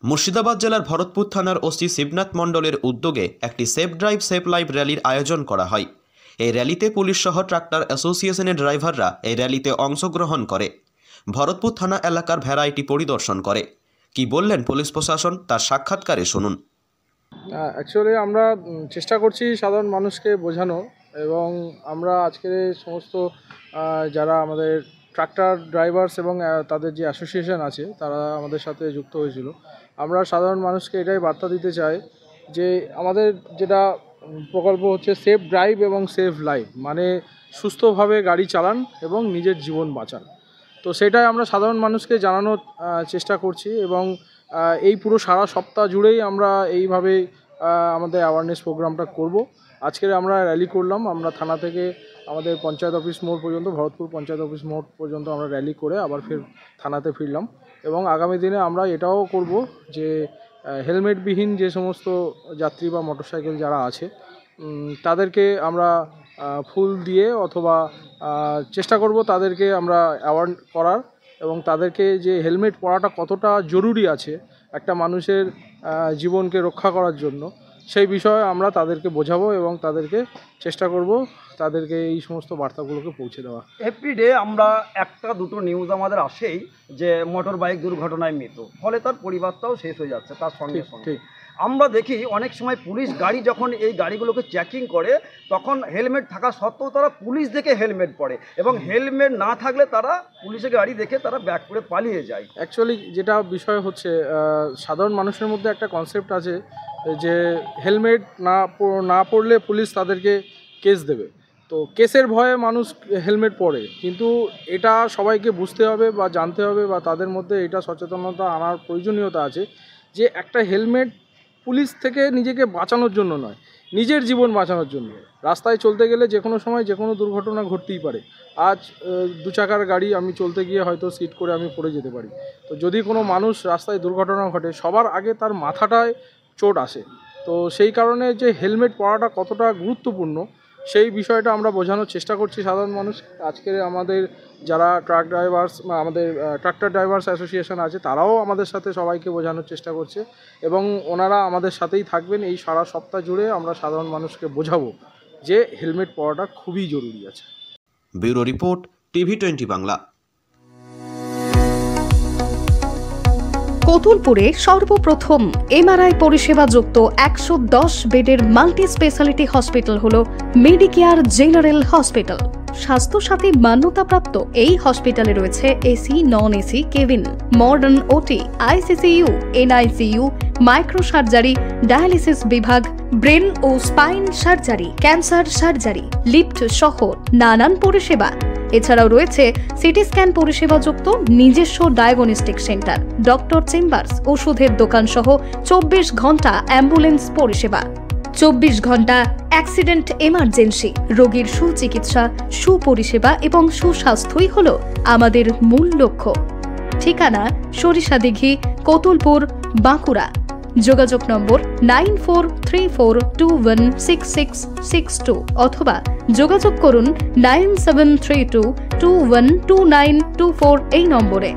মুর্শিদাবাদ জেলার ভরতপুর থানার ওসি শিবনাথ মণ্ডলের উদ্যোগে একটি সেফ ড্রাইভ সেফ লাইফ র্যালির আয়োজন করা হয়। এই র্যালিতে পুলিশ সহ ট্রাক্টর অ্যাসোসিয়েশনের ড্রাইভাররা এই র্যালিতে অংশগ্রহণ করে ভরতপুর থানা এলাকার ভ্যারাইটি পরিদর্শন করে। কি বললেন পুলিশ প্রশাসন, তার সাক্ষাৎকারে শুনুন। অ্যাকচুয়ালি আমরা চেষ্টা করছি সাধারণ মানুষকে বোঝানো, এবং আমরা আজকের সমস্ত যারা আমাদের ট্রাক্টর ড্রাইভার্স এবং তাদের যে অ্যাসোসিয়েশন আছে তারা আমাদের সাথে যুক্ত হয়েছিল। আমরা সাধারণ মানুষকে এটাই বার্তা দিতে চাই যে আমাদের যেটা প্রকল্প হচ্ছে সেফ ড্রাইভ এবং সেফ লাইফ, মানে সুস্থভাবে গাড়ি চালান এবং নিজের জীবন বাঁচান। তো সেটাই আমরা সাধারণ মানুষকে জানানোর চেষ্টা করছি, এবং এই পুরো সারা সপ্তাহ জুড়েই আমরা এইভাবে আমাদের অ্যাওয়ারনেস প্রোগ্রামটা করব। আজকে আমরা র্যালি করলাম, আমরা থানা থেকে আমাদের পঞ্চায়েত অফিস মোড় পর্যন্ত, ভরতপুর পঞ্চায়েত অফিস মোড় পর্যন্ত আমরা র্যালি করে আবার ফের থানাতে ফিরলাম। এবং আগামী দিনে আমরা এটাও করব যে হেলমেটবিহীন যে সমস্ত যাত্রী বা মোটরসাইকেল যারা আছে তাদেরকে আমরা ফুল দিয়ে অথবা চেষ্টা করব তাদেরকে আমরা অ্যাওয়ার করার, এবং তাদেরকে যে হেলমেট পরাটা কতটা জরুরি আছে একটা মানুষের জীবনকে রক্ষা করার জন্য, সেই বিষয়ে আমরা তাদেরকে বোঝাবো এবং তাদেরকে চেষ্টা করব তাদেরকে এই সমস্ত বার্তাগুলোকে পৌঁছে দেওয়া। এভরিডে আমরা একটা দুটো নিউজ আমাদের আসেই যে মোটর বাইক দুর্ঘটনায় মৃত, ফলে তার পরিবারটাও শেষ হয়ে যাচ্ছে। তার সঙ্গে সঙ্গে আমরা দেখি অনেক সময় পুলিশ গাড়ি যখন এই গাড়িগুলোকে চেকিং করে তখন হেলমেট থাকা সত্ত্বেও তারা পুলিশ দেখে হেলমেট পরে, এবং হেলমেট না থাকলে তারা পুলিশের গাড়ি দেখে তারা ব্যাক করে পালিয়ে যায়। অ্যাকচুয়ালি যেটা বিষয় হচ্ছে সাধারণ মানুষের মধ্যে একটা কনসেপ্ট আছে যে হেলমেট না পরলে পুলিশ তাদেরকে কেস দেবে, তো কেসের ভয়ে মানুষ হেলমেট পরে। কিন্তু এটা সবাইকে বুঝতে হবে বা জানতে হবে, বা তাদের মধ্যে এটা সচেতনতা আনার প্রয়োজনীয়তা আছে যে একটা হেলমেট পুলিশ থেকে নিজেকে বাঁচানোর জন্য নয়, নিজের জীবন বাঁচানোর জন্য। রাস্তায় চলতে গেলে যে কোনো সময় যে কোনো দুর্ঘটনা ঘটতেই পারে। আজ দু চাকার গাড়ি আমি চলতে গিয়ে হয়তো সিট করে আমি পড়ে যেতে পারি। তো যদি কোনো মানুষ রাস্তায় দুর্ঘটনা ঘটে সবার আগে তার মাথাটায় চোট আসে। তো সেই কারণে যে হেলমেট পরাটা কতটা গুরুত্বপূর্ণ সেই বিষয়টা আমরা বোঝানোর চেষ্টা করছি সাধারণ মানুষ। আজকের আমাদের যারা আমাদের ট্রাক্টর ড্রাইভার্স অ্যাসোসিয়েশন আছে তারাও আমাদের সাথে সবাইকে বোঝানোর চেষ্টা করছে, এবং ওনারা আমাদের সাথেই থাকবেন। এই সারা সপ্তাহ জুড়ে আমরা সাধারণ মানুষকে বোঝাবো যে হেলমেট পরাটা খুবই জরুরি আছে। Bureau report, TV20 Bangla. কতুলপুরে সর্বপ্রথম এমআরআই পরিষেবা যুক্ত 110 বেডের মাল্টি স্পেশালিটি হসপিটাল হল মেডিকেয়ার জেনারেল হসপিটাল। স্বাস্থ্যসাথী মান্যতাপ্রাপ্ত এই হসপিটালে রয়েছে AC, non AC cabin, modern OT, ICCU, NICU, micro surgery, dialysis বিভাগ, ব্রেন ও spine surgery, cancer surgery, lift সহ নানান পরিষেবা। এছাড়াও রয়েছে সিটি স্ক্যান পরিষেবা যুক্ত নিজস্ব ডায়াগনস্টিক সেন্টার, ডক্টর চেম্বার্স, ওষুধের দোকান সহ 24 ঘন্টা অ্যাম্বুলেন্স পরিষেবা, 24 ঘন্টা অ্যাক্সিডেন্ট এমার্জেন্সি। রোগীর সুচিকিৎসা, সুপরিষেবা এবং সুস্বাস্থ্যই হল আমাদের মূল লক্ষ্য। ঠিকানা সরিষাদিঘি, কতুলপুর, বাঁকুড়া। যোগাযোগ নম্বর 9434216662 অথবা যোগাযোগ করুন 9732212924 এই নম্বরে।